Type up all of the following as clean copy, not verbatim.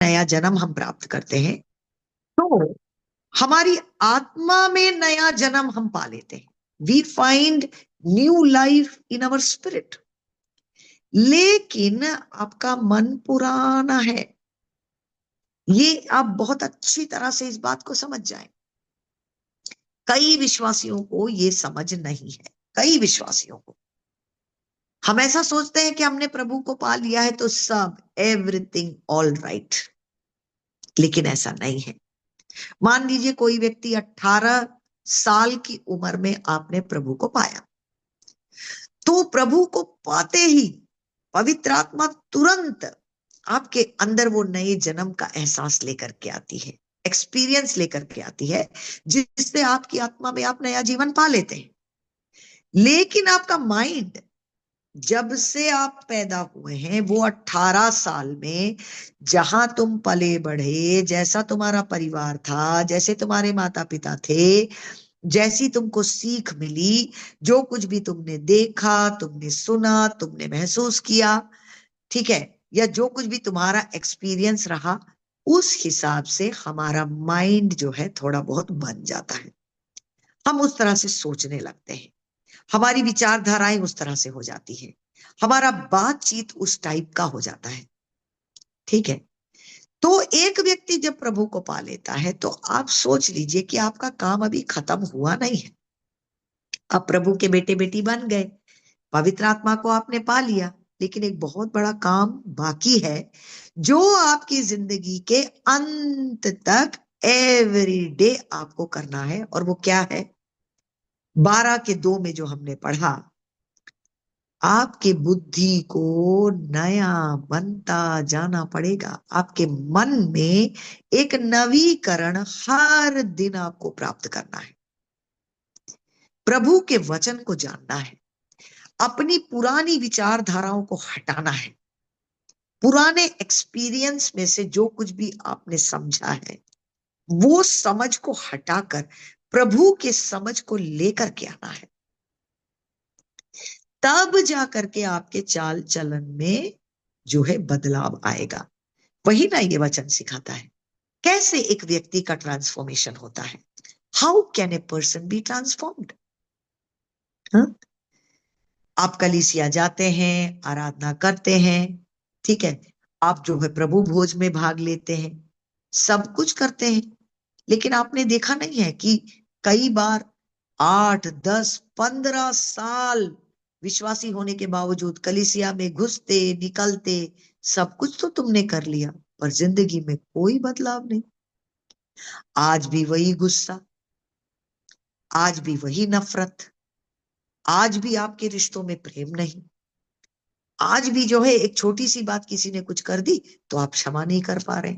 नया जन्म हम प्राप्त करते हैं तो हमारी आत्मा में नया जन्म हम पा लेते हैं। We find new life in our spirit. लेकिन आपका मन पुराना है, ये आप बहुत अच्छी तरह से इस बात को समझ जाएं। कई विश्वासियों को ये समझ नहीं है। कई विश्वासियों को, हम ऐसा सोचते हैं कि हमने प्रभु को पा लिया है तो सब एवरीथिंग ऑल राइट, लेकिन ऐसा नहीं है। मान लीजिए कोई व्यक्ति 18 साल की उम्र में आपने प्रभु को पाया, तो प्रभु को पाते ही पवित्र आत्मा तुरंत आपके अंदर वो नए जन्म का एहसास लेकर के आती है, एक्सपीरियंस लेकर के आती है, जिससे आपकी आत्मा में आप नया जीवन पा लेते हैं। लेकिन आपका माइंड जब से आप पैदा हुए हैं वो 18 साल में जहां तुम पले बढ़े, जैसा तुम्हारा परिवार था, जैसे तुम्हारे माता पिता थे, जैसी तुमको सीख मिली, जो कुछ भी तुमने देखा, तुमने सुना, तुमने महसूस किया, ठीक है, या जो कुछ भी तुम्हारा एक्सपीरियंस रहा, उस हिसाब से हमारा माइंड जो है थोड़ा बहुत बन जाता है। हम उस तरह से सोचने लगते हैं, हमारी विचारधाराएं उस तरह से हो जाती है, हमारा बातचीत उस टाइप का हो जाता है। ठीक है, तो एक व्यक्ति जब प्रभु को पा लेता है तो आप सोच लीजिए कि आपका काम अभी खत्म हुआ नहीं है। आप प्रभु के बेटे बेटी बन गए, पवित्र आत्मा को आपने पा लिया, लेकिन एक बहुत बड़ा काम बाकी है जो आपकी जिंदगी के अंत तक एवरी डे आपको करना है। और वो क्या है? 12 के 2 में जो हमने पढ़ा, आपके बुद्धि को नया बनता जाना पड़ेगा। आपके मन में एक नवीकरण हर दिन आपको प्राप्त करना है, प्रभु के वचन को जानना है, अपनी पुरानी विचारधाराओं को हटाना है, पुराने एक्सपीरियंस में से जो कुछ भी आपने समझा है वो समझ को हटाकर प्रभु के समझ को लेकर के आना है। तब जाकर के आपके चाल चलन में जो है बदलाव आएगा। वही ना ये वचन सिखाता है कैसे एक व्यक्ति का ट्रांसफॉर्मेशन होता है। How can a person be transformed? आप कलीसिया जाते हैं, आराधना करते हैं, ठीक है, आप जो है प्रभु भोज में भाग लेते हैं, सब कुछ करते हैं, लेकिन आपने देखा नहीं है कि कई बार 8 10 15 साल विश्वासी होने के बावजूद कलीसिया में घुसते निकलते सब कुछ तो तुमने कर लिया, पर जिंदगी में कोई बदलाव नहीं। आज भी वही गुस्सा, आज भी वही नफरत, आज भी आपके रिश्तों में प्रेम नहीं, आज भी जो है एक छोटी सी बात किसी ने कुछ कर दी तो आप क्षमा नहीं कर पा रहे।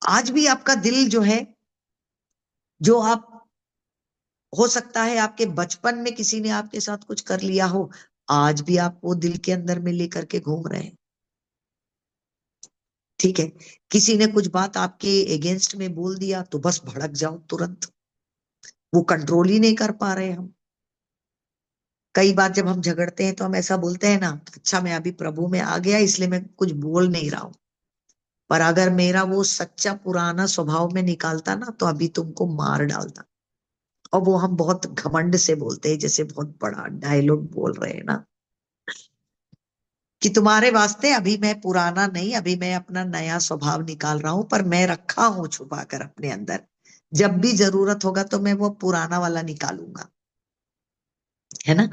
आज भी आपका दिल जो है, जो आप, हो सकता है आपके बचपन में किसी ने आपके साथ कुछ कर लिया हो, आज भी आप वो दिल के अंदर में लेकर के घूम रहे हैं। ठीक है, किसी ने कुछ बात आपके अगेंस्ट में बोल दिया तो बस भड़क जाओ तुरंत, वो कंट्रोल ही नहीं कर पा रहे हम। कई बार जब हम झगड़ते हैं तो हम ऐसा बोलते हैं ना, अच्छा मैं अभी प्रभु में आ गया इसलिए मैं कुछ बोल नहीं रहा हूं, पर अगर मेरा वो सच्चा पुराना स्वभाव में निकालता ना तो अभी तुमको मार डालता। और वो हम बहुत घमंड से बोलते हैं, जैसे बहुत बड़ा डायलॉग बोल रहे हैं ना, कि तुम्हारे वास्ते अभी मैं पुराना नहीं, अभी मैं अपना नया स्वभाव निकाल रहा हूं, पर मैं रखा हूं छुपा कर अपने अंदर, जब भी जरूरत होगा तो मैं वो पुराना वाला निकालूंगा, है ना।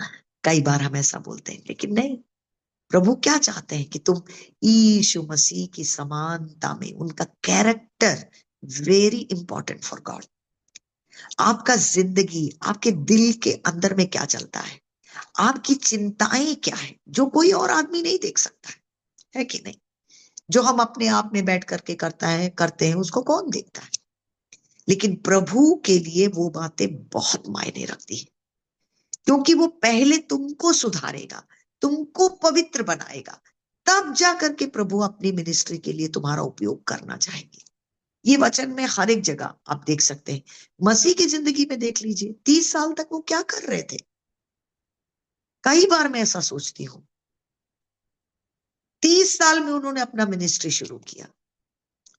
कई बार हम ऐसा बोलते हैं, लेकिन नहीं, प्रभु क्या चाहते हैं कि तुम यीशु मसीह की समानता में, उनका character very important for God. आपका जिंदगी, आपके दिल के अंदर में क्या चलता है, आपकी चिंताएं क्या है, जो कोई और आदमी नहीं देख सकता है कि नहीं? जो हम अपने आप में बैठ करके करते हैं उसको कौन देखता है? लेकिन प्रभु के लिए वो बातें बहुत मायने रखती है, क्योंकि वो पहले तुमको सुधारेगा, तुमको पवित्र बनाएगा, तब जा करके प्रभु अपनी मिनिस्ट्री के लिए तुम्हारा उपयोग करना चाहेंगे। ये वचन में हर एक जगह आप देख सकते हैं। मसीह की जिंदगी में देख लीजिए, 30 साल तक वो क्या कर रहे थे। कई बार मैं ऐसा सोचती हूँ, 30 साल में उन्होंने अपना मिनिस्ट्री शुरू किया,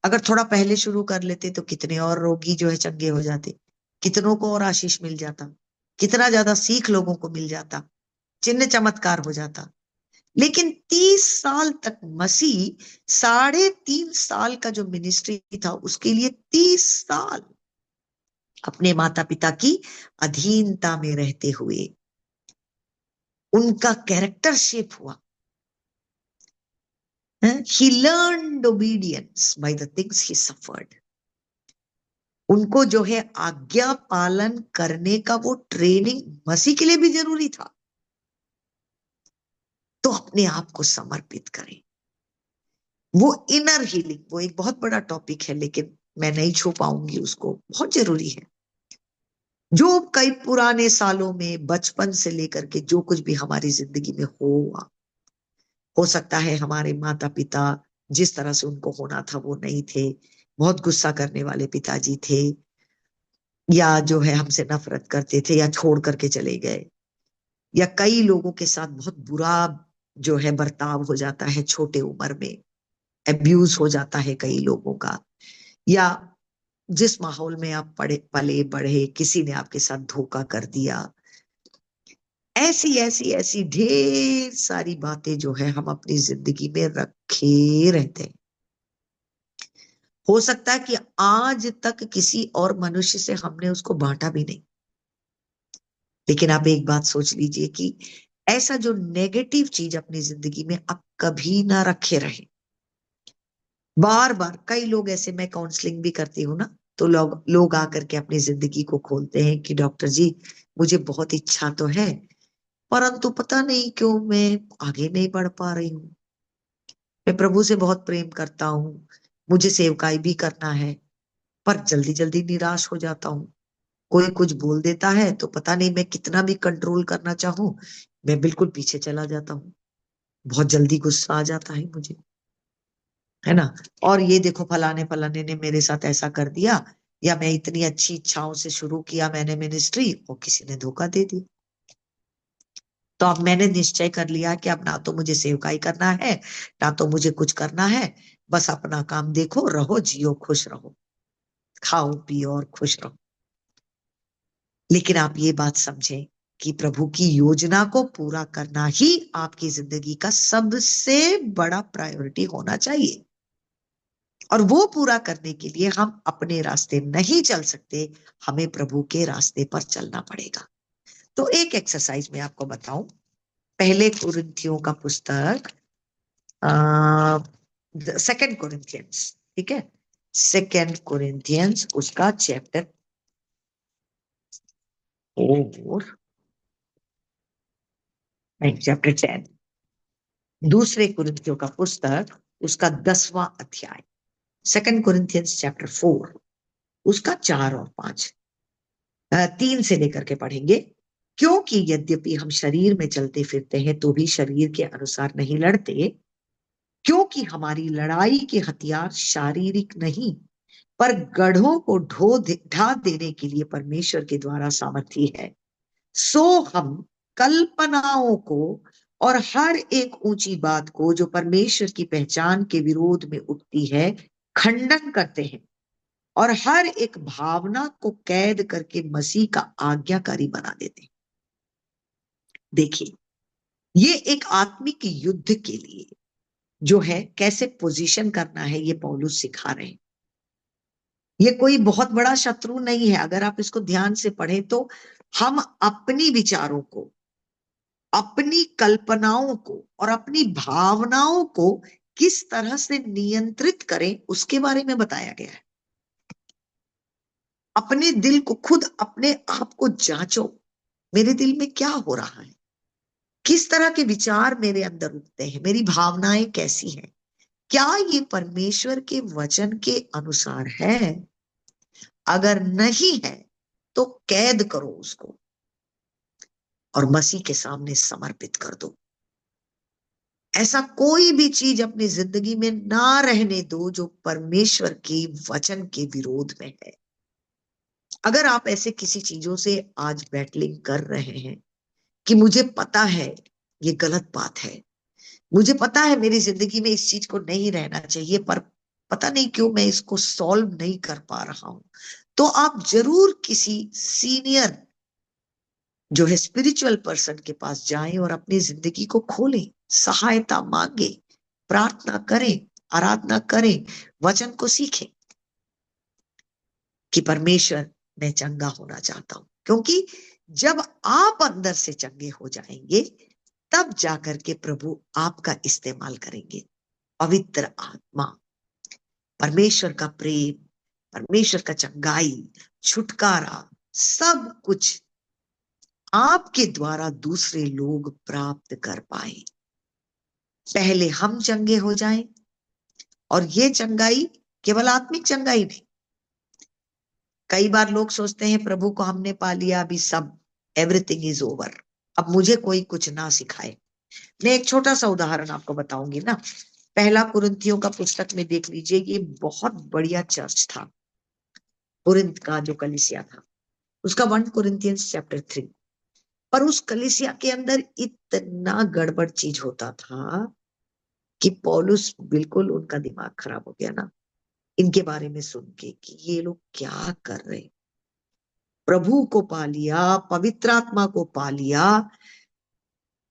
अगर थोड़ा पहले शुरू कर लेते तो कितने और रोगी जो है चंगे हो जाते, कितनों को और आशीष मिल जाता, कितना ज्यादा सीख लोगों को मिल जाता, चिन्ह चमत्कार हो जाता। लेकिन 30 साल तक मसीह, 3.5 साल का जो मिनिस्ट्री था उसके लिए 30 साल अपने माता पिता की अधीनता में रहते हुए उनका कैरेक्टर शेप हुआ। He learned obedience by the things he suffered. उनको जो है आज्ञा पालन करने का वो ट्रेनिंग मसीह के लिए भी जरूरी था। तो अपने आप को समर्पित करें। वो इनर हीलिंग, वो एक बहुत बड़ा टॉपिक है, लेकिन मैं नहीं छू पाऊंगी उसको, बहुत जरूरी है। जो कई पुराने सालों में बचपन से लेकर के जो कुछ भी हमारी जिंदगी में हुआ, हो सकता है हमारे माता पिता जिस तरह से उनको होना था वो नहीं थे, बहुत गुस्सा करने वाले पिताजी थे, या जो है हमसे नफरत करते थे, या छोड़ करके चले गए, या कई लोगों के साथ बहुत बुरा जो है बर्ताव हो जाता है छोटे उम्र में, एब्यूज हो जाता है कई लोगों का, या जिस माहौल में आप पड़े पले बढ़े किसी ने आपके साथ धोखा कर दिया, ऐसी ऐसी ऐसी ढेर सारी बातें जो है हम अपनी जिंदगी में रखे रहते हैं। हो सकता है कि आज तक किसी और मनुष्य से हमने उसको बांटा भी नहीं, लेकिन आप एक बात सोच लीजिए कि ऐसा जो नेगेटिव चीज अपनी जिंदगी में आप कभी ना रखे रहे। बार बार कई लोग ऐसे, मैं काउंसलिंग भी करती हूँ ना, तो लोग आकर के अपनी जिंदगी को खोलते हैं कि डॉक्टर जी मुझे बहुत इच्छा तो है, परंतु पता नहीं क्यों मैं आगे नहीं बढ़ पा रही हूँ। मैं प्रभु से बहुत प्रेम करता हूँ, मुझे सेवकाई भी करना है, पर जल्दी जल्दी निराश हो जाता हूँ। कोई कुछ बोल देता है तो पता नहीं, मैं कितना भी कंट्रोल करना चाहूं मैं बिल्कुल पीछे चला जाता हूँ, बहुत जल्दी गुस्सा आ जाता है मुझे, है ना। और ये देखो फलाने फलाने ने मेरे साथ ऐसा कर दिया, या मैं इतनी अच्छी इच्छाओं से शुरू किया मैंने मिनिस्ट्री और किसी ने धोखा दे दिया। तो अब मैंने निश्चय कर लिया कि अब ना तो मुझे सेवकाई करना है, ना तो मुझे कुछ करना है, बस अपना काम देखो, रहो, जियो, खुश रहो, खाओ पियो और खुश रहो। लेकिन आप ये बात समझें कि प्रभु की योजना को पूरा करना ही आपकी जिंदगी का सबसे बड़ा प्रायोरिटी होना चाहिए। और वो पूरा करने के लिए हम अपने रास्ते नहीं चल सकते, हमें प्रभु के रास्ते पर चलना पड़ेगा। तो एक एक्सरसाइज में आपको बताऊं, पहले कुरिन्थियों का पुस्तक, सेकंड कोरिन्थियंस, ठीक है, सेकंड कोरिन्थियंस उसका चैप्टर 4, नहीं चैप्टर 10, दूसरे कुरिन्थियों का पुस्तक उसका 10वां अध्याय, सेकंड कोरिन्थियंस चैप्टर 4 उसका 4 और 5, 3 से लेकर के पढ़ेंगे। क्योंकि यद्यपि हम शरीर में चलते फिरते हैं तो भी शरीर के अनुसार नहीं लड़ते, क्योंकि हमारी लड़ाई के हथियार शारीरिक नहीं पर गढ़ों को ढा देने के लिए परमेश्वर के द्वारा सामर्थी है। सो हम कल्पनाओं को और हर एक ऊंची बात को जो परमेश्वर की पहचान के विरोध में उठती है खंडन करते हैं, और हर एक भावना को कैद करके मसीह का आज्ञाकारी बना देते हैं। देखिए, ये एक आत्मिक युद्ध के लिए जो है कैसे पोजीशन करना है ये पौलुस सिखा रहे हैं। ये कोई बहुत बड़ा शत्रु नहीं है। अगर आप इसको ध्यान से पढ़ें तो हम अपनी विचारों को, अपनी कल्पनाओं को और अपनी भावनाओं को किस तरह से नियंत्रित करें उसके बारे में बताया गया है। अपने दिल को खुद, अपने आप को जांचो, मेरे दिल में क्या हो रहा है, किस तरह के विचार मेरे अंदर उठते हैं, मेरी भावनाएं कैसी हैं, क्या ये परमेश्वर के वचन के अनुसार है। अगर नहीं है तो कैद करो उसको और मसीह के सामने समर्पित कर दो। ऐसा कोई भी चीज अपनी जिंदगी में ना रहने दो जो परमेश्वर के वचन के विरोध में है। अगर आप ऐसे किसी चीजों से आज बैटलिंग कर रहे हैं कि मुझे पता है ये गलत बात है, मुझे पता है मेरी जिंदगी में इस चीज को नहीं रहना चाहिए, पर पता नहीं क्यों मैं इसको सॉल्व नहीं कर पा रहा हूं, तो आप जरूर किसी सीनियर जो है स्पिरिचुअल पर्सन के पास जाएं और अपनी जिंदगी को खोलें, सहायता मांगे, प्रार्थना करें, आराधना करें, वचन को सीखें कि परमेश्वर मैं चंगा होना चाहता हूं। क्योंकि जब आप अंदर से चंगे हो जाएंगे तब जाकर के प्रभु आपका इस्तेमाल करेंगे। पवित्र आत्मा, परमेश्वर का प्रेम, परमेश्वर का चंगाई, छुटकारा, सब कुछ आपके द्वारा दूसरे लोग प्राप्त कर पाए। पहले हम चंगे हो जाएं, और ये चंगाई केवल आत्मिक चंगाई नहीं। कई बार लोग सोचते हैं प्रभु को हमने पा लिया, अभी सब एवरीथिंग इज ओवर, अब मुझे कोई कुछ ना सिखाए। मैं एक छोटा सा उदाहरण आपको बताऊंगी ना। पहला कुरिन्थियों का पुस्तक में देख लीजिए, ये बहुत बढ़िया चर्च था, कुरिन्थ का जो कलीसिया था उसका 1 कुरिन्थियंस चैप्टर 3। पर उस कलीसिया के अंदर इतना गड़बड़ चीज होता था कि पौलुस बिल्कुल उनका दिमाग खराब हो गया ना इनके बारे में सुन के कि ये लोग क्या कर रहे। प्रभु को पा लिया, पवित्र आत्मा को पा लिया,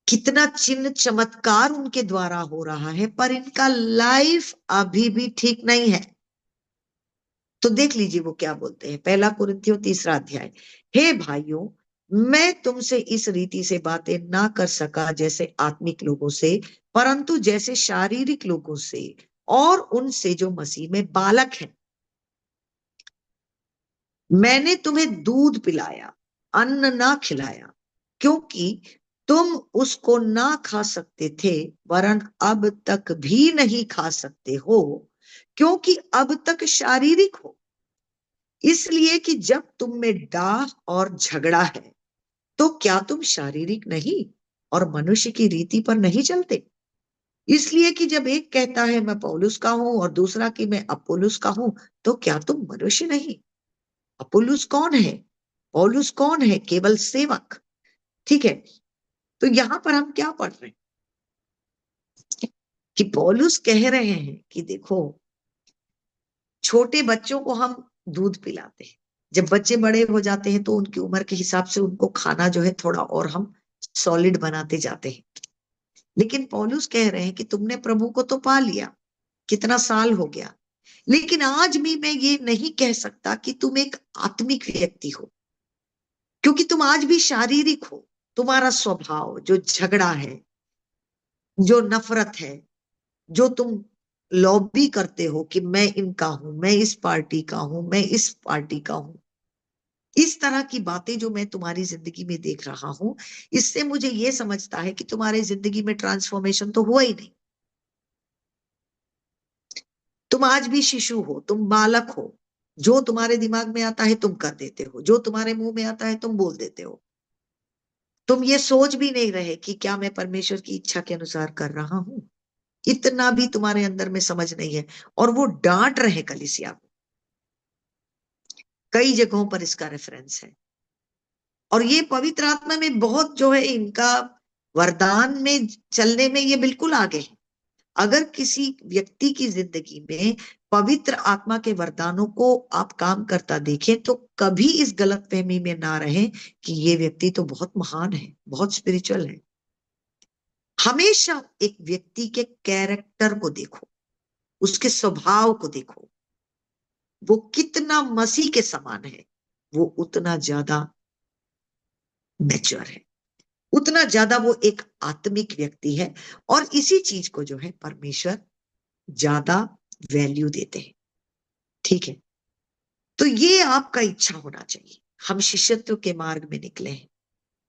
कितना चिन्ह चमत्कार उनके द्वारा हो रहा है, पर इनका लाइफ अभी भी ठीक नहीं है। तो देख लीजिए वो क्या बोलते हैं, पहला कुरिन्थियों 3 अध्याय। हे भाइयों, मैं तुमसे इस रीति से बातें ना कर सका जैसे आत्मिक लोगों से, परंतु जैसे शारीरिक लोगों से, और उनसे जो मसीह में बालक हैं। मैंने तुम्हें दूध पिलाया, अन्न ना खिलाया, क्योंकि तुम उसको ना खा सकते थे, वरन अब तक भी नहीं खा सकते हो, क्योंकि अब तक शारीरिक हो। इसलिए कि जब तुम में डाह और झगड़ा है, तो क्या तुम शारीरिक नहीं और मनुष्य की रीति पर नहीं चलते? इसलिए कि जब एक कहता है मैं पौलुस का हूं और दूसरा कि मैं अपोलुस का हूं, तो क्या तुम मनुष्य नहीं? अपोलुस कौन है? पौलुस कौन है? केवल सेवक। ठीक है। तो यहां पर हम क्या पढ़ रहे हैं कि पौलुस कह रहे हैं कि देखो, छोटे बच्चों को हम दूध पिलाते हैं, जब बच्चे बड़े हो जाते हैं तो उनकी उम्र के हिसाब से उनको खाना जो है थोड़ा और हम सॉलिड बनाते जाते हैं। लेकिन पौलुस कह रहे हैं कि तुमने प्रभु को तो पा लिया, कितना साल हो गया, लेकिन आज भी मैं ये नहीं कह सकता कि तुम एक आत्मिक व्यक्ति हो, क्योंकि तुम आज भी शारीरिक हो। तुम्हारा स्वभाव जो झगड़ा है, जो नफरत है, जो तुम लॉबी करते हो कि मैं इनका हूं, मैं इस पार्टी का हूं, मैं इस पार्टी का हूं, इस तरह की बातें जो मैं तुम्हारी जिंदगी में देख रहा हूं, इससे मुझे ये समझता है कि तुम्हारी जिंदगी में ट्रांसफॉर्मेशन तो हुआ ही नहीं। तुम आज भी शिशु हो, तुम बालक हो, जो तुम्हारे दिमाग में आता है तुम कर देते हो, जो तुम्हारे मुंह में आता है तुम बोल देते हो। तुम ये सोच भी नहीं रहे कि क्या मैं परमेश्वर की इच्छा के अनुसार कर रहा हूं। इतना भी तुम्हारे अंदर में समझ नहीं है। और वो डांट रहे कलीसिया को, कई जगहों पर इसका रेफरेंस है। और ये पवित्र आत्मा में बहुत जो है इनका वरदान में चलने में ये बिल्कुल आगे है। अगर किसी व्यक्ति की जिंदगी में पवित्र आत्मा के वरदानों को आप काम करता देखें तो कभी इस गलतफहमी में ना रहें कि ये व्यक्ति तो बहुत महान है, बहुत स्पिरिचुअल है। हमेशा एक व्यक्ति के कैरेक्टर को देखो, उसके स्वभाव को देखो, वो कितना मसीह के समान है, वो उतना ज्यादा मैच्योर है, उतना ज्यादा वो एक आत्मिक व्यक्ति है। और इसी चीज को जो है परमेश्वर ज्यादा वैल्यू देते हैं। ठीक है। तो ये आपका इच्छा होना चाहिए। हम शिष्यत्व के मार्ग में निकले हैं,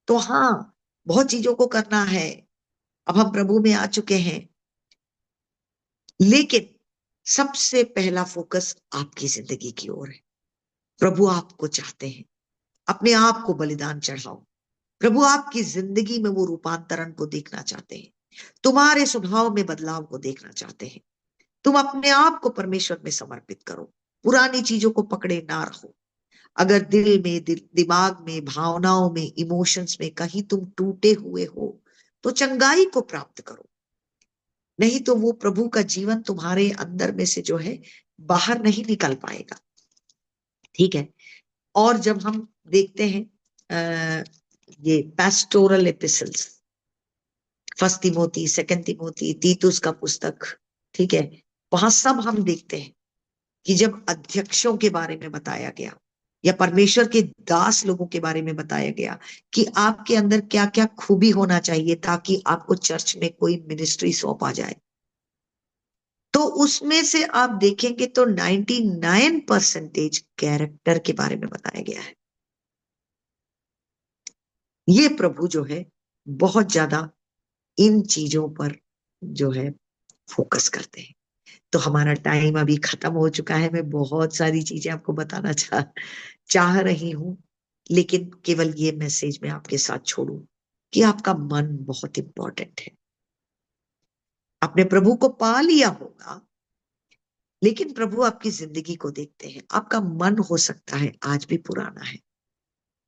तो हाँ, बहुत चीजों को करना है, अब हम प्रभु में आ चुके हैं, लेकिन सबसे पहला फोकस आपकी जिंदगी की ओर है। प्रभु आपको चाहते हैं, अपने आप को बलिदान चढ़ाओ। प्रभु आपकी जिंदगी में वो रूपांतरण को देखना चाहते हैं, तुम्हारे स्वभाव में बदलाव को देखना चाहते हैं। तुम अपने आप को परमेश्वर में समर्पित करो, पुरानी चीजों को पकड़े ना रहो। अगर दिमाग में, भावनाओं में, इमोशंस में कहीं तुम टूटे हुए हो तो चंगाई को प्राप्त करो। नहीं तो वो प्रभु का जीवन तुम्हारे अंदर में से जो है बाहर नहीं निकल पाएगा। ठीक है। और जब हम देखते हैं ये pastoral epistles, first Timothy, second Timothy, तीतुस का पुस्तक, ठीक है, वहां सब हम देखते हैं कि जब अध्यक्षों के बारे में बताया गया या परमेश्वर के दास लोगों के बारे में बताया गया कि आपके अंदर क्या क्या खूबी होना चाहिए ताकि आपको चर्च में कोई मिनिस्ट्री सौंपा जाए, तो उसमें से आप देखेंगे तो 99% कैरेक्टर के बारे में बताया गया है। ये प्रभु जो है बहुत ज्यादा इन चीजों पर जो है फोकस करते हैं। तो हमारा टाइम अभी खत्म हो चुका है। मैं बहुत सारी चीजें आपको बताना चाह रही हूं, लेकिन केवल ये मैसेज मैं आपके साथ छोड़ूं कि आपका मन बहुत इंपॉर्टेंट है। आपने प्रभु को पा लिया होगा, लेकिन प्रभु आपकी जिंदगी को देखते हैं। आपका मन हो सकता है आज भी पुराना है।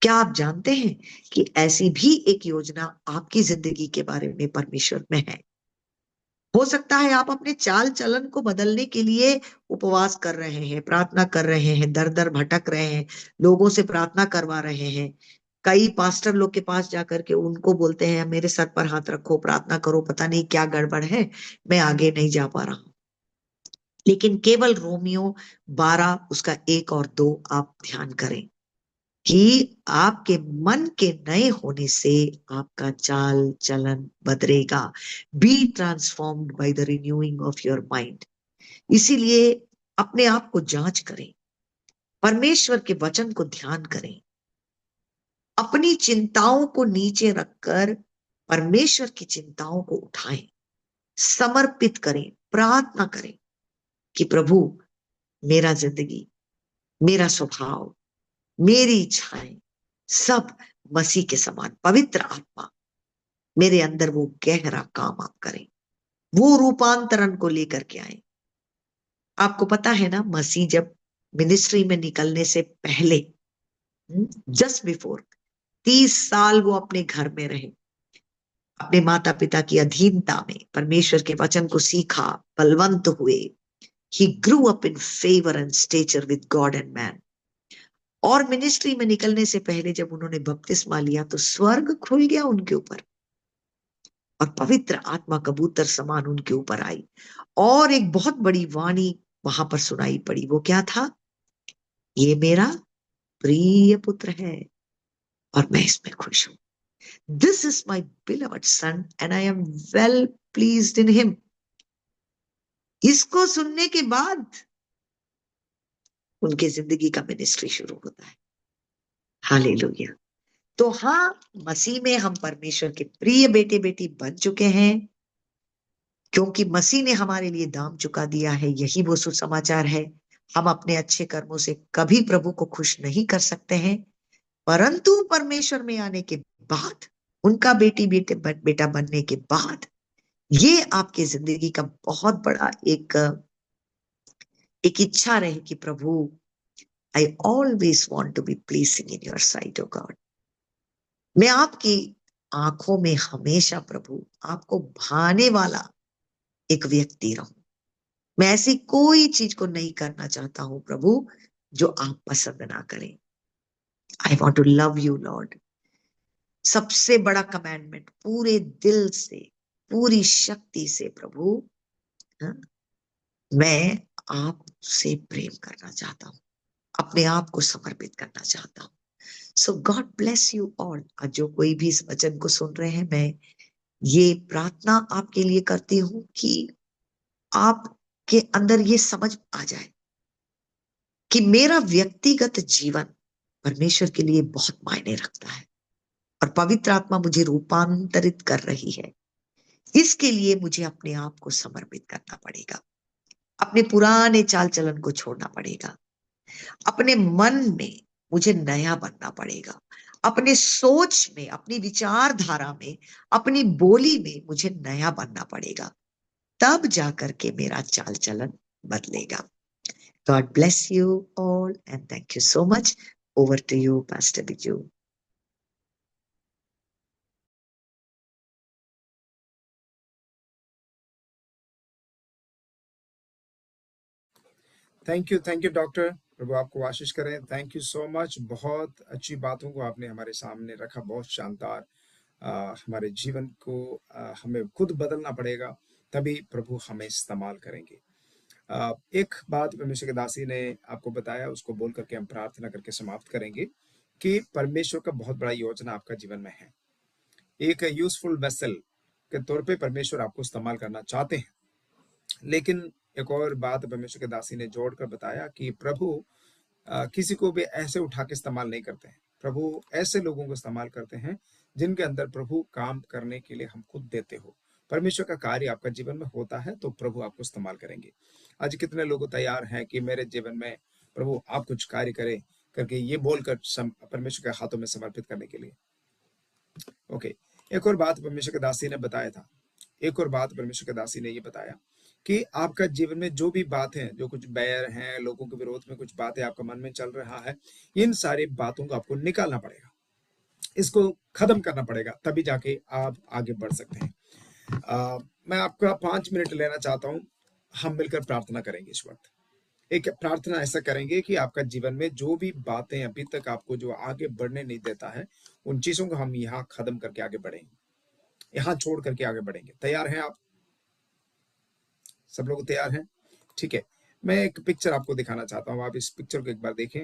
क्या आप जानते हैं कि ऐसी भी एक योजना आपकी जिंदगी के बारे में परमेश्वर में है? हो सकता है आप अपने चाल चलन को बदलने के लिए उपवास कर रहे हैं, प्रार्थना कर रहे हैं, दर दर भटक रहे हैं, लोगों से प्रार्थना करवा रहे हैं, कई पास्टर लोग के पास जाकर के उनको बोलते हैं मेरे सर पर हाथ रखो, प्रार्थना करो, पता नहीं क्या गड़बड़ है, मैं आगे नहीं जा पा रहा हूं। लेकिन केवल रोमियो 12 उसका 1 और 2 आप ध्यान करें कि आपके मन के नए होने से आपका चाल चलन बदलेगा। Be transformed by the renewing of your mind. इसीलिए अपने आप को जांच करें, परमेश्वर के वचन को ध्यान करें, अपनी चिंताओं को नीचे रखकर परमेश्वर की चिंताओं को उठाएं, समर्पित करें, प्रार्थना करें कि प्रभु मेरा जिंदगी, मेरा स्वभाव, मेरी इच्छाएं सब मसीह के समान, पवित्र आत्मा मेरे अंदर वो गहरा काम आप करें, वो रूपांतरण को लेकर के आए। आपको पता है ना, मसीह जब मिनिस्ट्री में निकलने से पहले, जस्ट बिफोर, 30 साल वो अपने घर में रहे, अपने माता पिता की अधीनता में परमेश्वर के वचन को सीखा, बलवंत हुए। He grew up in favour and stature with God and man. और मिनिस्ट्री में निकलने से पहले जब उन्होंने बपतिस्मा लिया तो स्वर्ग खुल गया उनके ऊपर और पवित्र आत्मा कबूतर समान उनके ऊपर आई और एक बहुत बड़ी वाणी वहां पर सुनाई पड़ी। वो क्या था? ये मेरा प्रिय पुत्र है और मैं इसमें खुश हूं। This is my beloved son and I am well pleased in him. इसको सुनने के बाद उनके जिंदगी का मिनिस्ट्री शुरू होता है। हालेलुया। तो हाँ, मसीह में हम परमेश्वर के प्रिय बेटे बेटी बन चुके हैं क्योंकि मसीह ने हमारे लिए दाम चुका दिया है। यही वो सुसमाचार है। हम अपने अच्छे कर्मों से कभी प्रभु को खुश नहीं कर सकते हैं, परंतु परमेश्वर में आने के बाद, उनका बेटा बनने के बाद, ये आपकी जिंदगी का बहुत बड़ा एक इच्छा रहे कि प्रभु, I always want to be pleasing in your sight, O God. मैं आपकी आंखों में हमेशा प्रभु आपको भाने वाला एक व्यक्ति रहूं। मैं ऐसी कोई चीज को नहीं करना चाहता हूं प्रभु जो आप पसंद ना करें। I want to love you lord. सबसे बड़ा कमांडमेंट, पूरे दिल से, पूरी शक्ति से प्रभु, हाँ, मैं आपसे प्रेम करना चाहता हूं, अपने आप को समर्पित करना चाहता हूं। सो गॉड ब्लेस यू ऑल। जो कोई भी इस वचन को सुन रहे हैं, मैं ये प्रार्थना आपके लिए करती हूं कि आपके अंदर ये समझ आ जाए कि मेरा व्यक्तिगत जीवन परमेश्वर के लिए बहुत मायने रखता है और पवित्र आत्मा मुझे रूपांतरित कर रही है। इसके लिए मुझे अपने आप को समर्पित करना पड़ेगा, अपने पुराने चाल चलन को छोड़ना पड़ेगा, अपने मन में मुझे नया बनना पड़ेगा, अपने सोच में, अपनी विचारधारा में, अपनी बोली में मुझे नया बनना पड़ेगा। तब जाकर के मेरा चाल चलन बदलेगा। God bless you all and thank you so much. Over to you, Pastor Biju. Thank you doctor. प्रभु आपको आशीष करें। Thank you so much. बहुत अच्छी बातों को आपने हमारे सामने रखा, बहुत शानदार। हमारे जीवन को हमें खुद बदलना पड़ेगा, तभी प्रभु हमें इस्तेमाल करेंगे। एक बात परमेश्वर के दासी ने आपको बताया, उसको बोल करके हम प्रार्थना करके समाप्त करेंगे कि परमेश्वर का बहुत बड़ा योजना आपका जीवन में है। एक यूजफुल वेसल के तौर पे परमेश्वर आपको इस्तेमाल करना चाहते हैं, लेकिन एक और बात परमेश्वर के दासी ने जोड़कर बताया कि प्रभु किसी को भी ऐसे उठा के इस्तेमाल नहीं करते हैं। प्रभु ऐसे लोगों को इस्तेमाल करते हैं जिनके अंदर प्रभु काम करने के लिए हम खुद देते हो। परमेश्वर का कार्य आपका जीवन में होता है तो प्रभु आपको इस्तेमाल करेंगे। आज कितने लोग तैयार हैं कि मेरे जीवन में प्रभु आप कुछ कार्य करें करके ये बोलकर परमेश्वर के हाथों में समर्पित करने के लिए। ओके, एक और बात परमेश्वर के दासी ने बताया था, एक और बात परमेश्वर के दासी ने ये बताया कि आपका जीवन में जो भी बातें, जो कुछ बैर हैं, लोगों के विरोध में कुछ बातें आपका मन में चल रहा है, इन सारी बातों को आपको निकालना पड़ेगा, इसको खत्म करना पड़ेगा, तभी जाके आप आगे बढ़ सकते हैं। मैं आपका 5 मिनट लेना चाहता हूं, हम मिलकर प्रार्थना करेंगे इस वक्त। एक प्रार्थना ऐसा करेंगे कि आपका जीवन में जो भी बातें अभी तक आपको जो आगे बढ़ने नहीं देता है, उन चीजों को हम यहाँ खत्म करके आगे बढ़ेंगे, यहाँ छोड़ करके आगे बढ़ेंगे। तैयार हैं आप? सब लोग तैयार हैं? ठीक है, मैं एक पिक्चर आपको दिखाना चाहता हूँ, आप इस पिक्चर को एक बार देखें।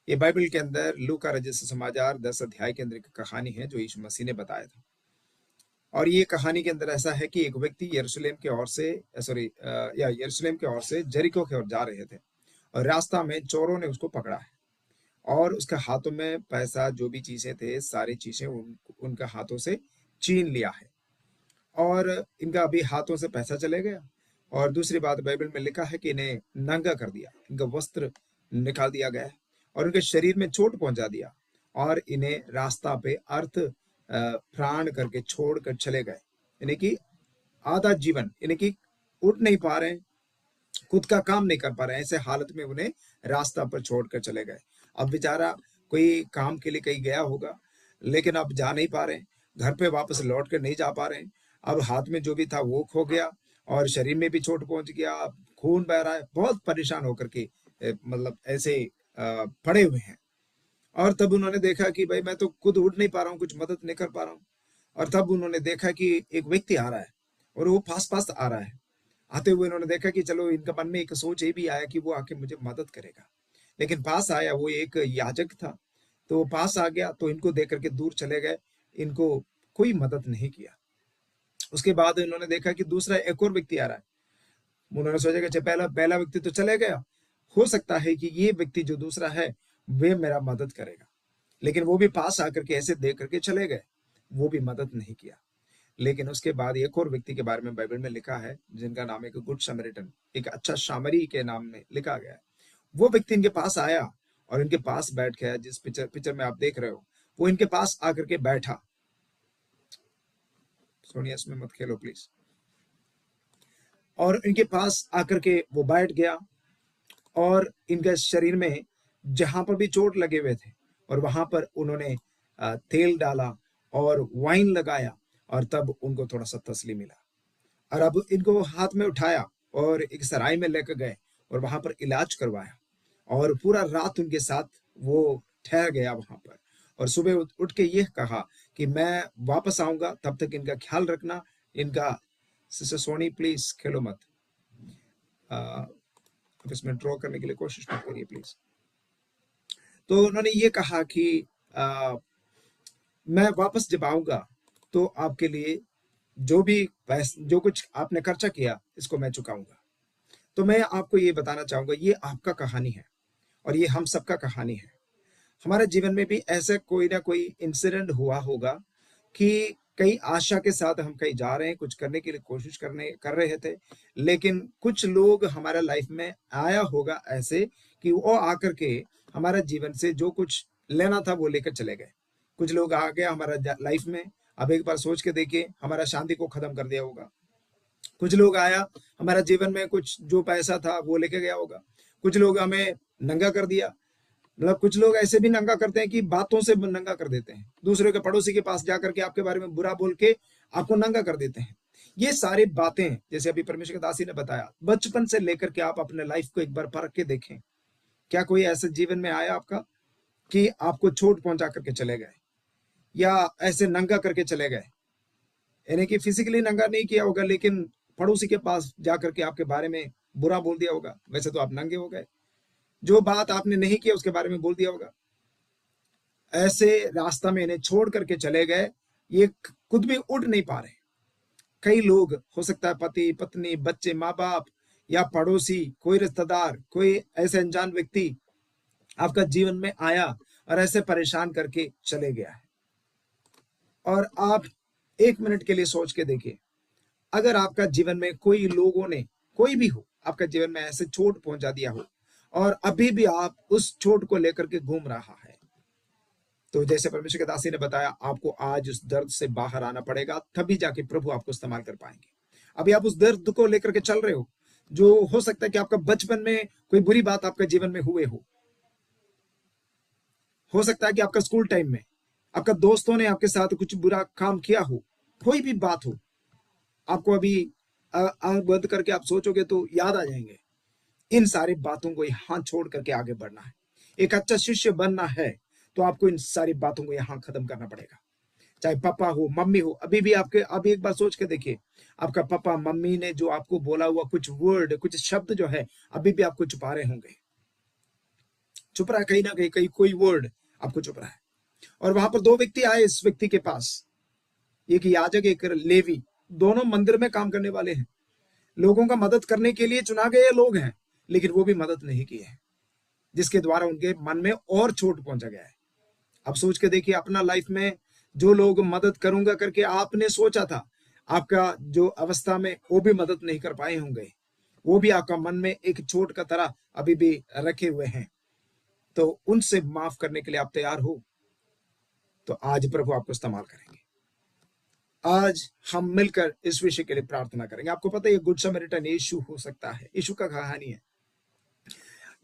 ये बाइबल के अंदर लूका रचित समाचार 10 अध्याय के अंदर एक कहानी है जो यीशु मसीह ने बताया था। और ये कहानी के अंदर ऐसा है कि एक व्यक्ति यरूशलेम की ओर से जरीको की ओर जा रहे थे, और रास्ता में चोरों ने उसको पकड़ा है, और उसके हाथों में पैसा, जो भी चीजें थे, सारी चीजें उनका हाथों से छीन लिया है, और इनका अभी हाथों से पैसा चले गया। और दूसरी बात, बाइबल में लिखा है कि इन्हें नंगा कर दिया, इनका वस्त्र निकाल दिया गया है, और उनके शरीर में चोट पहुंचा दिया, और इन्हें रास्ता पे अर्थ प्राण करके छोड़कर चले गए। यानी कि आधा जीवन, यानी कि उठ नहीं पा रहे, खुद का काम नहीं कर पा रहे, ऐसे हालत में उन्हें रास्ता पर छोड़कर चले गए। अब बेचारा कोई काम के लिए कहीं गया होगा, लेकिन अब जा नहीं पा रहे, घर पे वापस लौट कर नहीं जा पा रहे। अब हाथ में जो भी था वो खो गया, और शरीर में भी चोट पहुंच गया, खून बह रहा है, बहुत परेशान होकर के मतलब ऐसे पड़े हुए हैं। और तब उन्होंने देखा कि भाई मैं तो खुद उठ नहीं पा रहा हूँ, कुछ मदद नहीं कर पा रहा हूँ। और तब उन्होंने देखा कि एक व्यक्ति आ रहा है, और वो पास पास आ रहा है। आते हुए उन्होंने देखा कि चलो, इनका मन में एक सोच ये भी आया कि वो आके मुझे मदद करेगा। लेकिन पास आया, वो एक याजक था, तो वो पास आ गया, तो इनको देख करके दूर चले गए, इनको कोई मदद नहीं किया। उसके बाद उन्होंने देखा कि दूसरा एक और व्यक्ति आ रहा है। उन्होंने सोचा कि पहला व्यक्ति तो चले गया, हो सकता है कि ये व्यक्ति जो दूसरा है वे मेरा मदद करेगा। लेकिन वो भी पास आकर के ऐसे देख करके चले गए, वो भी मदद नहीं किया। लेकिन उसके बाद एक और व्यक्ति के बारे में बाइबल में लिखा है, जिनका नाम एक गुड समरिटन, एक अच्छा सामरी के नाम में लिखा गया है। वो व्यक्ति इनके पास आया और इनके पास बैठ गया। जिस पिक्चर में आप देख रहे हो, वो इनके पास आकर के बैठा। सोनिया, इसमें मत खेलो प्लीज। और इनके पास आकर के वो बैठ गया, और इनके शरीर में जहां पर भी चोट लगे हुए थे, और वहां पर उन्होंने तेल डाला और वाइन लगाया, और तब उनको थोड़ा सा तसल्ली मिला। और अब इनको हाथ में उठाया और एक सराय में लेकर गए, और वहां पर इलाज करवाया, और पूरा रात उनके साथ वो ठहर गया वहां पर। और सुबह उठ के ये कहा कि मैं वापस आऊंगा, तब तक इनका ख्याल रखना। इनका सिस्टर सोनी प्लीज खेलो मत, अब इसमें ड्रॉ करने के लिए कोशिश मत करिए प्लीज। तो उन्होंने ये कहा कि मैं वापस जब आऊंगा तो आपके लिए जो भी जो कुछ आपने खर्चा किया, इसको मैं चुकाऊंगा। तो मैं आपको ये बताना चाहूंगा, ये आपका कहानी है, और ये हम सबका कहानी है। हमारे जीवन में भी ऐसा कोई ना कोई इंसिडेंट हुआ होगा कि कई आशा के साथ हम कहीं जा रहे हैं, कुछ करने के लिए कोशिश कर रहे थे, लेकिन कुछ लोग हमारा लाइफ में आया होगा ऐसे कि वो आकर के हमारा जीवन से जो कुछ लेना था वो लेकर चले गए। कुछ लोग आ गया हमारा लाइफ में, अब एक बार सोच के देखिए, हमारा शांति को खत्म कर दिया होगा। कुछ लोग आया हमारा जीवन में, कुछ जो पैसा था वो लेके गया होगा। कुछ लोग हमें नंगा कर दिया, मतलब कुछ लोग ऐसे भी नंगा करते हैं कि बातों से नंगा कर देते हैं। दूसरे के पड़ोसी के पास जाकर के आपके बारे में बुरा बोल के आपको नंगा कर देते हैं। ये सारी बातें जैसे अभी परमेश्वर के दासी ने बताया, बचपन से लेकर के आप अपने लाइफ को एक बार परख के देखें। क्या कोई ऐसा जीवन में आया आपका कि आपको चोट पहुंचा करके चले गए, या ऐसे नंगा करके चले गए? यानी कि फिजिकली नंगा नहीं किया होगा, लेकिन पड़ोसी के पास जाकर के आपके बारे में बुरा बोल दिया होगा, वैसे तो आप नंगे हो गए। जो बात आपने नहीं किया उसके बारे में बोल दिया होगा। ऐसे रास्ता में इन्हें छोड़ करके चले गए, ये खुद भी उड़ नहीं पा रहे। कई लोग, हो सकता है पति पत्नी, बच्चे, माँ बाप, या पड़ोसी, कोई रिश्तेदार, कोई ऐसे अनजान व्यक्ति आपका जीवन में आया और ऐसे परेशान करके चले गया है। और आप एक मिनट के लिए सोच के देखिए, अगर आपका जीवन में कोई लोगों ने, कोई भी हो, आपका जीवन में ऐसे चोट पहुंचा दिया हो और अभी भी आप उस चोट को लेकर के घूम रहा है, तो जैसे परमेश्वर के दासी ने बताया, आपको आज उस दर्द से बाहर आना पड़ेगा, तभी जाके प्रभु आपको इस्तेमाल कर पाएंगे। अभी आप उस दर्द को लेकर के चल रहे हो, जो हो सकता है कि आपका बचपन में कोई बुरी बात आपके जीवन में हुए हो सकता है कि आपका स्कूल टाइम में आपका दोस्तों ने आपके साथ कुछ बुरा काम किया हो, कोई भी बात हो, आपको अभी आंख बंद करके आप सोचोगे तो याद आ जाएंगे। इन सारी बातों को यहाँ छोड़ करके आगे बढ़ना है। एक अच्छा शिष्य बनना है तो आपको इन सारी बातों को यहाँ खत्म करना पड़ेगा। चाहे पापा हो, मम्मी हो, अभी भी आपके, अभी एक बार सोच के देखिए, आपका पापा मम्मी ने जो आपको बोला हुआ कुछ वर्ड, कुछ शब्द जो है, अभी भी आपको छुपा रहे होंगे। छुप रहा है कहीं ना कहीं, कहीं कोई वर्ड आपको छुप रहा है। और वहां पर दो व्यक्ति आए इस व्यक्ति के पास, एक याजक, एक लेवी, दोनों मंदिर में काम करने वाले हैं, लोगों का मदद करने के लिए चुना गए लोग हैं, लेकिन वो भी मदद नहीं किए हैं, जिसके द्वारा उनके मन में और चोट पहुंचा गया है। अब सोच के देखिए, अपना लाइफ में जो लोग मदद करूंगा करके आपने सोचा था, आपका जो अवस्था में वो भी मदद नहीं कर पाए होंगे, वो भी आपका मन में एक चोट का तरह अभी भी रखे हुए हैं, तो उनसे माफ करने के लिए आप तैयार हो? तो आज प्रभु आपको इस्तेमाल करेंगे। आज हम मिलकर इस विषय के लिए प्रार्थना करेंगे। आपको पता है ये गुड समरिटन यीशु हो सकता है, यीशु का कहानी है।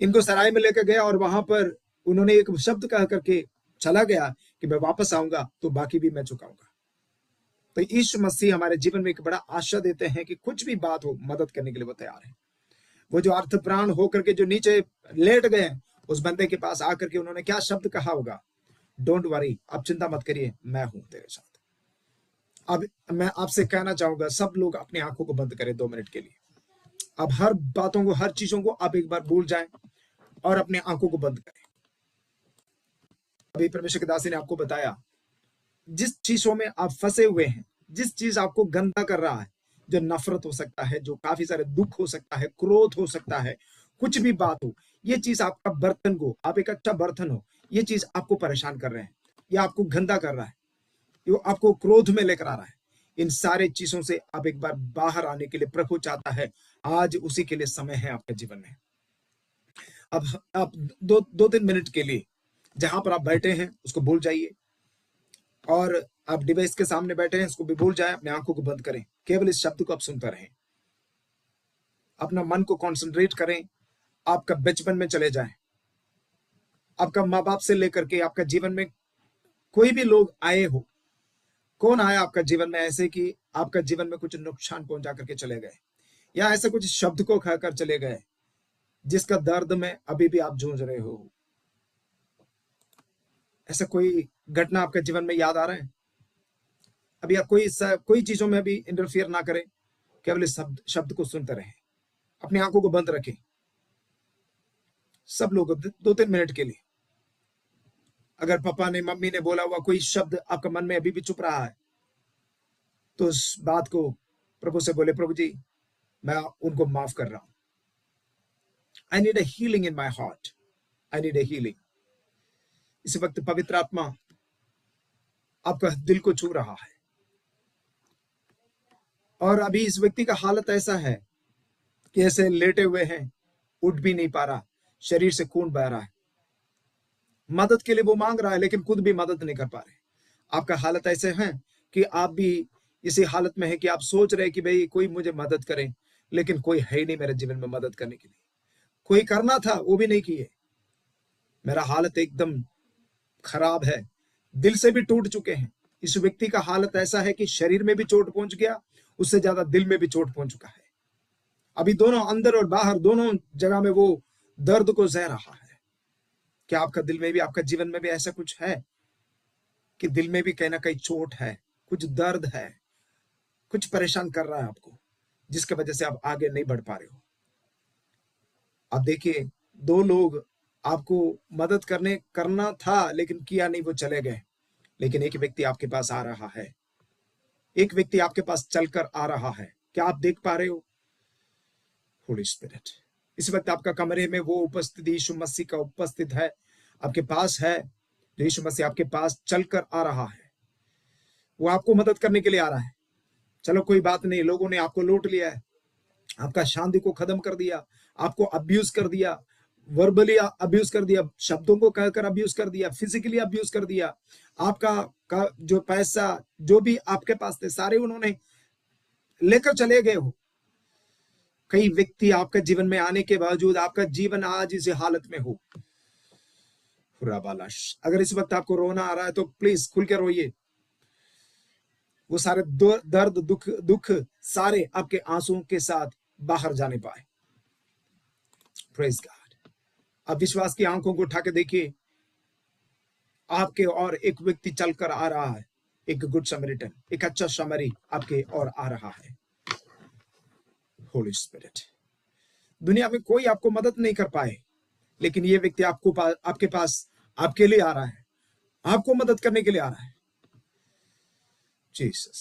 इनको सराय में लेकर गया और वहां पर उन्होंने एक शब्द कह करके चला गया कि मैं वापस आऊंगा तो बाकी भी मैं चुकाऊंगा। तो यीशु मसीह हमारे जीवन में एक बड़ा आशा देते हैं कि कुछ भी बात हो, मदद करने के लिए वो तैयार है। वो जो अर्थ प्राण होकर के जो नीचे लेट गए, उस बंदे के पास आकर के उन्होंने क्या शब्द कहा होगा? डोंट वरी, अब चिंता मत करिए, मैं हूं तेरे साथ। अब मैं आपसे कहना चाहूंगा, सब लोग अपनी आंखों को बंद करें 2 मिनट के लिए। अब हर बातों को, हर चीजों को आप एक बार भूल जाएं और अपनी आंखों को बंद करें। अभी परमेश्वर के दासी ने आपको बताया, जिस चीजों में आप फंसे हुए हैं, जिस चीज आपको गंदा कर रहा है, जो नफरत हो सकता है, जो काफी सारे दुख हो सकता है, क्रोध हो सकता है, कुछ भी बात हो, ये चीज आपका बर्तन को, आप एक अच्छा बर्तन हो, ये चीज आपको परेशान कर रहे हैं, या आपको गंदा कर रहा है, जो आपको क्रोध में लेकर आ रहा है, इन सारे चीजों से आप एक बार बाहर आने के लिए प्रभु चाहता है। आज उसी के लिए समय है आपके जीवन में। अब आप 2-3 मिनट के लिए जहां पर आप बैठे हैं उसको भूल जाइए, और आप डिवाइस के सामने बैठे हैं उसको भी भूल जाए, अपने आंखों को बंद करें, केवल इस शब्द को आप सुनते रहें, अपना मन को कॉन्सेंट्रेट करें, आपका बचपन में चले जाएं। आपका माँ बाप से लेकर के आपका जीवन में कोई भी लोग आए हो, कौन आया आपका जीवन में ऐसे कि आपका जीवन में कुछ नुकसान पहुंचा करके चले गए, या ऐसे कुछ शब्द को खाकर चले गए जिसका दर्द में अभी भी आप जूझ रहे हो? ऐसा कोई घटना आपके जीवन में याद आ रहा है? अभी आप कोई चीजों में भी इंटरफियर ना करें, केवल इस शब्द को सुनते रहें, अपनी आंखों को बंद रखें। सब लोग 2-3 मिनट के लिए, अगर पापा ने, मम्मी ने बोला हुआ कोई शब्द आपका मन में अभी भी चुप रहा है, तो उस बात को प्रभु से बोले, प्रभु जी मैं उनको माफ कर रहा हूं। I need a healing in my heart, I need a healing. इस वक्त पवित्र आत्मा आपका दिल को छू रहा है, और अभी इस व्यक्ति का हालत ऐसा है कि ऐसे लेटे हुए हैं, उठ भी नहीं पा रहा, शरीर से खून बह रहा है, मदद के लिए वो मांग रहा है लेकिन खुद भी मदद नहीं कर पा रहे। आपका हालत ऐसे है कि आप भी इसी हालत में है कि आप सोच रहे कि भाई कोई मुझे मदद करे, लेकिन कोई है नहीं मेरे जीवन में मदद करने के लिए। कोई करना था वो भी नहीं किए, मेरा हालत एकदम खराब है, दिल से भी टूट चुके हैं। इस व्यक्ति का हालत ऐसा है कि शरीर में भी चोट पहुंच गया उससे ज्यादा दिल में भी चोट पहुंच चुका है। अभी दोनों अंदर और बाहर दोनों जगह में वो दर्द को सह रहा है। क्या आपका दिल में भी, आपका जीवन में भी ऐसा कुछ है कि दिल में भी कहीं ना कहीं चोट है, कुछ दर्द है, कुछ परेशान कर रहा है आपको, जिसकी वजह से आप आगे नहीं बढ़ पा रहे हो? आप देखिए, दो लोग आपको मदद करना था लेकिन किया नहीं, वो चले गए। लेकिन एक व्यक्ति आपके पास आ रहा है, एक व्यक्ति आपके पास चलकर आ रहा है। क्या आप देख पा रहे हो? होली स्पिरिट इस वक्त आपका कमरे में वो उपस्थित यीशु मसीह का उपस्थित है, आपके पास है। जो यीशु मसीह आपके पास चलकर आ रहा है, वो आपको मदद करने के लिए आ रहा है। चलो कोई बात नहीं, लोगों ने आपको लूट लिया है, आपका शांति को खत्म कर दिया, आपको अब्यूज कर दिया, वर्बली अब्यूज कर दिया, शब्दों को कहकर अब्यूज कर दिया, फिजिकली अब्यूज कर दिया। आपका जो पैसा जो भी आपके पास थे सारे उन्होंने लेकर चले गए हो। कई व्यक्ति आपके जीवन में आने के बावजूद आपका जीवन आज इस हालत में हो। अगर इस वक्त आपको रोना आ रहा है तो प्लीज खुल के रोइए। वो सारे दर्द दुख सारे आपके आंसुओं के साथ बाहर जाने पाए। Praise God. अब विश्वास की आंखों को उठा के देखिए, आपके और एक व्यक्ति चलकर आ रहा है, एक गुड समरिटन, एक अच्छा समरी आपके और आ रहा है। होली स्पिरिट, दुनिया में कोई आपको मदद नहीं कर पाए, लेकिन ये व्यक्ति आपके पास आपके लिए आ रहा है, आपको मदद करने के लिए आ रहा है। जीसस,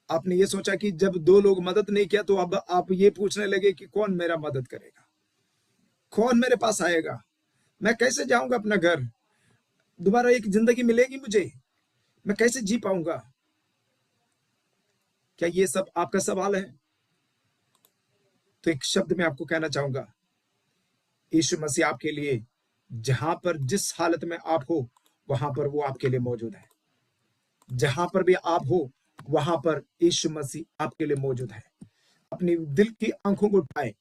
आपने ये सोचा कि जब दो लोग मदद नहीं किया तो अब आप ये पूछने लगे कि कौन मेरा मदद करेगा, कौन मेरे पास आएगा, मैं कैसे जाऊंगा अपना घर, दोबारा एक जिंदगी मिलेगी मुझे, मैं कैसे जी पाऊंगा? क्या ये सब आपका सवाल है? तो एक शब्द में आपको कहना चाहूंगा, यीशु मसीह आपके लिए जहां पर जिस हालत में आप हो वहां पर वो आपके लिए मौजूद है। जहां पर भी आप हो वहां पर यीशु मसीह आपके लिए मौजूद है। अपनी दिल की आंखों को उठाए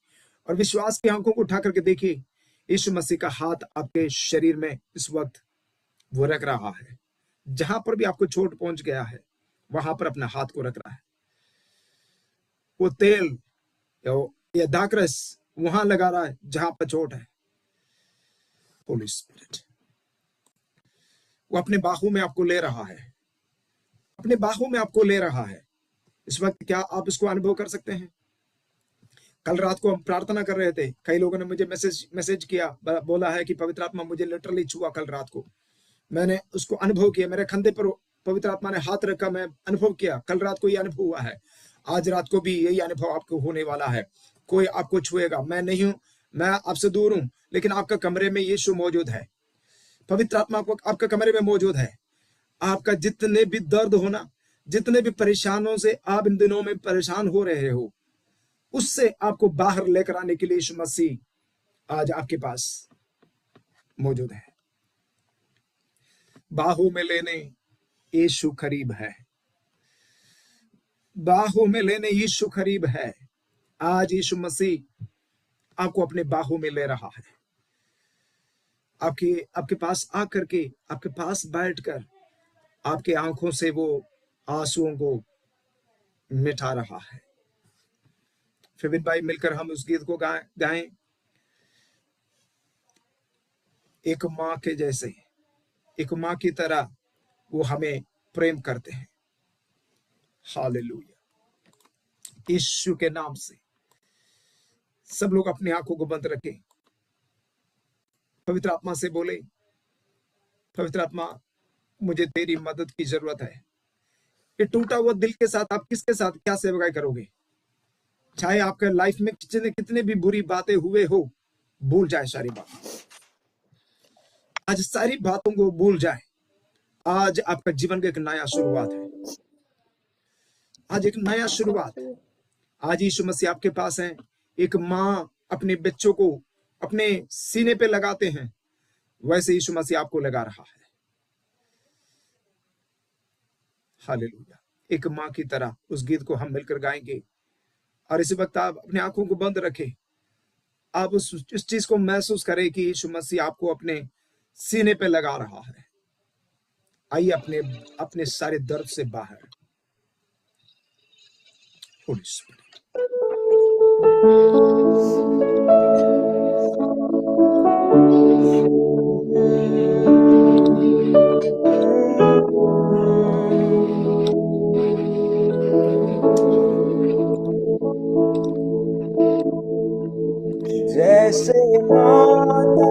और विश्वास की आंखों को उठा करके देखिए, यीशु मसीह का हाथ आपके शरीर में इस वक्त वो रख रहा है। जहां पर भी आपको चोट पहुंच गया है वहां पर अपना हाथ को रख रहा है। वो तेल या दाकरस वहां लगा रहा है जहां पर चोट है। होली स्पिरिट, वो अपने बाहों में आपको ले रहा है, अपने बाहों में आपको ले रहा है इस वक्त। क्या आप इसको अनुभव कर सकते हैं? कल रात को हम प्रार्थना कर रहे थे, कई लोगों ने मुझे मैसेज किया, बोला है कि पवित्र आत्मा मुझे लिटरली छुआ। कल रात को मैंने उसको अनुभव किया, मेरे कंधे पर पवित्र आत्मा ने हाथ रखा, मैं अनुभव किया। कल रात को ये अनुभव हुआ है, आज रात को भी यही अनुभव आपको होने वाला है। कोई आपको छुएगा, मैं नहीं हूं, मैं आपसे दूर हूं, लेकिन आपका कमरे में यीशु मौजूद है, पवित्र आत्मा आपका कमरे में मौजूद है। आपका जितने भी दर्द होना, जितने भी परेशानों से आप इन दिनों में परेशान हो रहे हो, उससे आपको बाहर लेकर आने के लिए यीशु मसीह आज आपके पास मौजूद है। बाहों में लेने यीशु करीब है, बाहों में लेने यीशु करीब है। आज यीशु मसीह आपको अपने बाहों में ले रहा है, आपके पास आकर के, आपके पास बैठकर आपके आंखों से वो आंसुओं को मिटा रहा है। फिबिन भाई, मिलकर हम उस गीत को गाएं, एक माँ के जैसे, एक माँ की तरह वो हमें प्रेम करते हैं। हालेलुया। यीशु के नाम से सब लोग अपनी आंखों को बंद रखें, पवित्र आत्मा से बोले, पवित्र आत्मा मुझे तेरी मदद की जरूरत है। ये टूटा हुआ दिल के साथ आप किसके साथ क्या सेवकाई करोगे? चाहे आपके लाइफ में कितने भी बुरी बातें हुए हो, भूल जाए सारी बात। आज सारी बातों को भूल जाए। आज आपका जीवन का एक नया शुरुआत है, आज एक नया शुरुआत है। आज यीशु मसीह आपके पास है। एक माँ अपने बच्चों को अपने सीने पे लगाते हैं, वैसे यीशु मसीह आपको लगा रहा है। हालेलुया। एक माँ की तरह उस गीत को हम मिलकर गाएंगे। और इसी वक्त आप अपने आंखों को बंद रखें, आप उस चीज को महसूस करें कि यीशु मसीह आपको अपने सीने पे लगा रहा है। आइए अपने सारे दर्द से बाहर, Holy Spirit. जैसे माता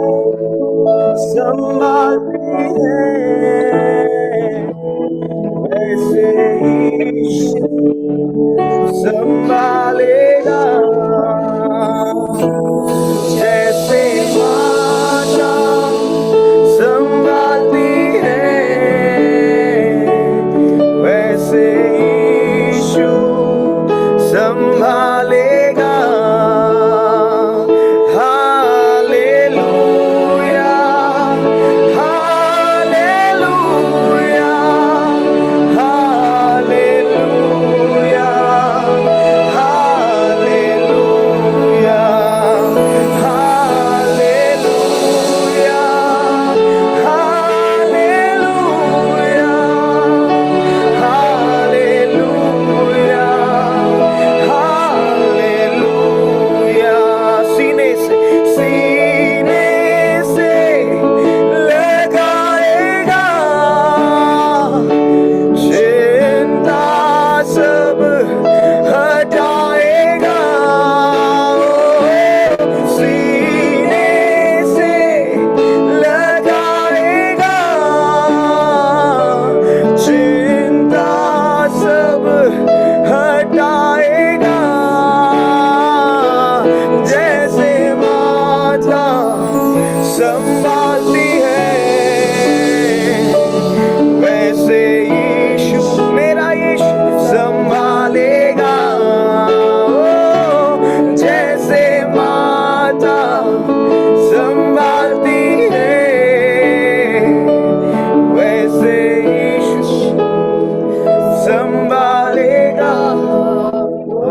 संभालती है वैसे ईश्वर संभालेगा। जैसे माता संभालती है वैसे ईश्वर संभालेगा। Hallelujah hallelujah hallelujah hallelujah hallelujah hallelujah hallelujah hallelujah. सीने से लगाएगा चिंता सब हटाएगा। सीने से लगाएगा चिंता सब हटाएगा। जैसे माता संभालती है वैसे यीशु मेरा यीशु संभालेगा। जैसे माता संभालती है वैसे यीशु संभालेगा।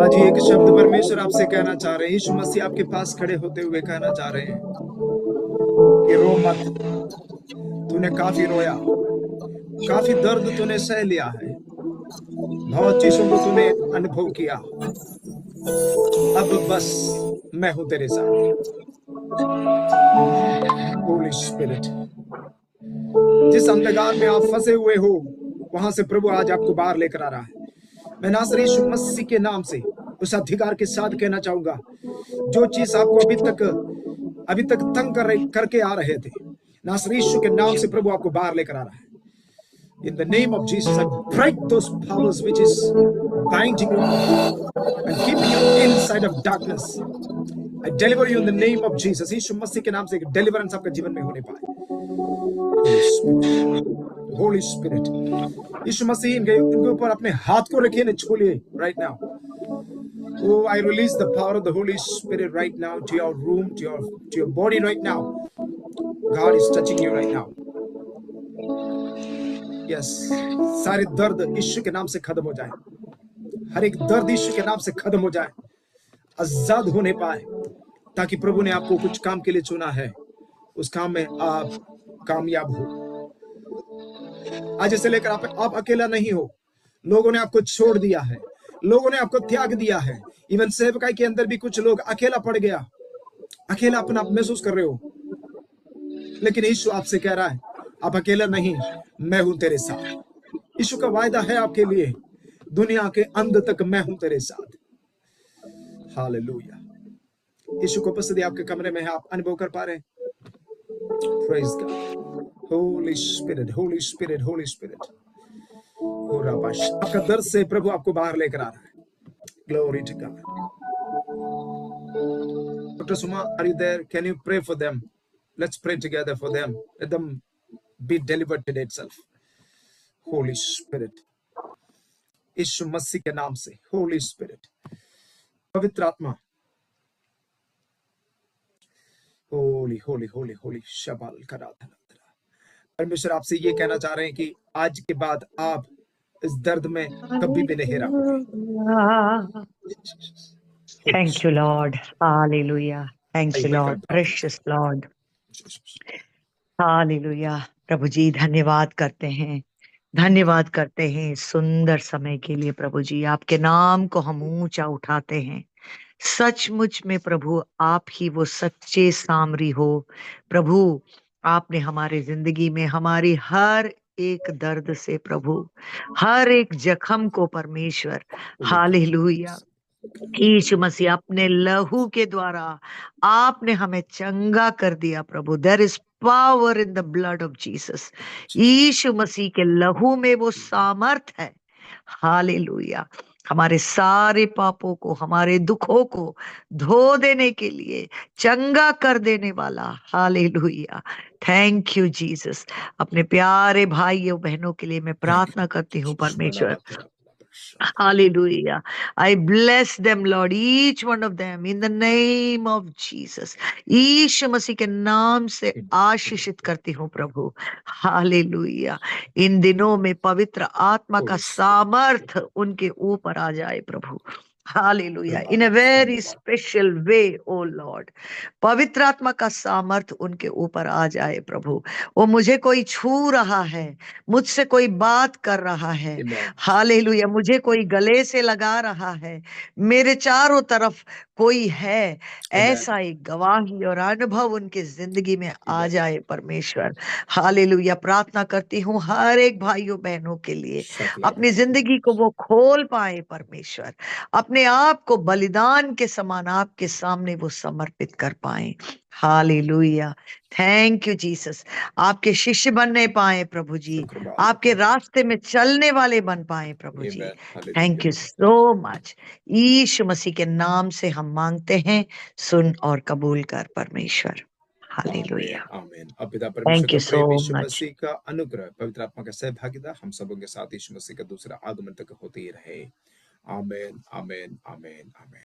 आज ये एक शब्द परमेश्वर आपसे कहना चाह रहे हैं। यीशु मसीह आपके पास खड़े होते हुए कहना चाह रहे हैं कि रो मत। तूने काफी रोया, काफी दर्द तूने सह लिया है, बहुत चीजों को तूने अनुभव किया। अब बस मैं हूं तेरे साथ। होली स्पिरिट, जिस अंधकार में आप फंसे हुए हो वहां से प्रभु आज आपको बाहर लेकर आ रहा है। मैं नासरी यीशु मसीह के नाम से उस अधिकार के साथ कहना चाहूंगा, जो चीज आपको अभी तक तंग करके आ रहे थे, नासरी यीशु के नाम से प्रभु आपको बाहर लेकर आ रहा है। In the name of Jesus, I break those powers which is binding you and keeping you inside of darkness. I deliver you in the name of Jesus. यीशु मसीह के नाम से deliverance आपके जीवन में होने पाए। Holy Spirit, यीशु मसीह इनके ऊपर अपने हाथ को रखिए, न छोड़िए right now. Oh, I release the power of the Holy Spirit right now to your room, to your body right now. God is touching you right now. Yes, सारे दर्द यीशु के नाम से खत्म हो जाए। हर एक दर्द यीशु के नाम से खत्म हो जाए, आजाद होने पाए, ताकि प्रभु ने आपको कुछ काम के लिए चुना है, उस काम में आप कामयाब हो। आज से लेकर आप अकेला नहीं हो। लोगों ने आपको छोड़ दिया है, लोगों ने आपको त्याग दिया है। इवन सेवकाई के अंदर भी कुछ लोग अकेला पड़ गया, अकेला अपना महसूस कर रहे हो, लेकिन यीशु आपसे कह रहा है आप अकेला नहीं, मैं हूं तेरे साथ। यीशु का वायदा है आपके लिए, दुनिया के अंत तक मैं हूं तेरे साथ। हालेलुया। यीशु को उपस्थिति आपके कमरे में है, आप अनुभव कर पा रहे हैं। Praise God. Holi spirit, Holi spirit, Holi spirit. आपका दर्द से प्रभु आपको बाहर लेकर आ रहा है। Glory to God. Doctor Suma, are you there? Can you pray for them? Let's pray together for them. Let them be delivered today itself. Holy Spirit, यीशु मसीह के नाम से, Holy Spirit, पवित्र आत्मा, होली होली होली होली शबाल कराधना। परमेश्वर आपसे ये कहना चाह रहे हैं कि आज के बाद आप इस दर्द में कभी भी नहीं रहोगे। Thank you, Lord. Hallelujah. Thank you, Lord. Precious Lord. Hallelujah. प्रभु जी धन्यवाद करते हैं धन्यवाद करते हैं इस सुंदर समय के लिए प्रभु जी। आपके नाम को हम ऊंचा उठाते हैं। सचमुच में प्रभु आप ही वो सच्चे सामरी हो। प्रभु आपने हमारे जिंदगी में हमारी हर एक दर्द से प्रभु, हर एक जख्म को परमेश्वर, हालेलुया, यीशु मसीह अपने लहू के द्वारा आपने हमें चंगा कर दिया प्रभु। There is power in the blood of Jesus. यीशु मसीह के लहू में वो सामर्थ है, हालेलुया, हमारे सारे पापों को, हमारे दुखों को धो देने के लिए, चंगा कर देने वाला, हालेलुया। Thank you Jesus. अपने प्यारे भाइयों बहनों के लिए मैं प्रार्थना करती हूँ परमेश्वर, hallelujah. I bless them, Lord, each one of them in the name of Jesus. यीशु मसीह के नाम से आशीषित करती हूँ प्रभु, हालेलुया। इन दिनों में पवित्र आत्मा का सामर्थ उनके ऊपर आ जाए प्रभु, hallelujah, in a very special way O Lord. पवित्र आत्मा का सामर्थ उनके ऊपर आ जाए प्रभु। वो मुझे कोई छू रहा है, मुझसे कोई बात कर रहा है, हालेलुया, मुझे कोई गले से लगा रहा है, मेरे चारों तरफ कोई है, ऐसा एक गवाही और अनुभव उनकी जिंदगी में आ जाए परमेश्वर, हालेलुया। प्रार्थना करती हूँ हर एक भाइयों बहनों के लिए, अपनी जिंदगी को वो खोल पाए परमेश्वर, अपने आप को बलिदान के समान आपके सामने वो समर्पित कर पाए, हालेलुया। Thank you Jesus. आपके शिष्य बनने पाए प्रभु जी, आपके रास्ते में चलने वाले बन पाए प्रभु जी। Thank you so much. यीशु मसीह के नाम से हम मांगते हैं, सुन और कबूल कर परमेश्वर, हालेलुया। आमीन। अब पिता परमेश्वर Thank you का प्रेम, so यीशु much. मसीह का अनुग्रह, पवित्र आत्मा का सहभागिता हम सबों के साथ यीशु मसीह का दूसरा आगमन तक होती ही रहे। आमीन, आमीन, आमीन, आमीन।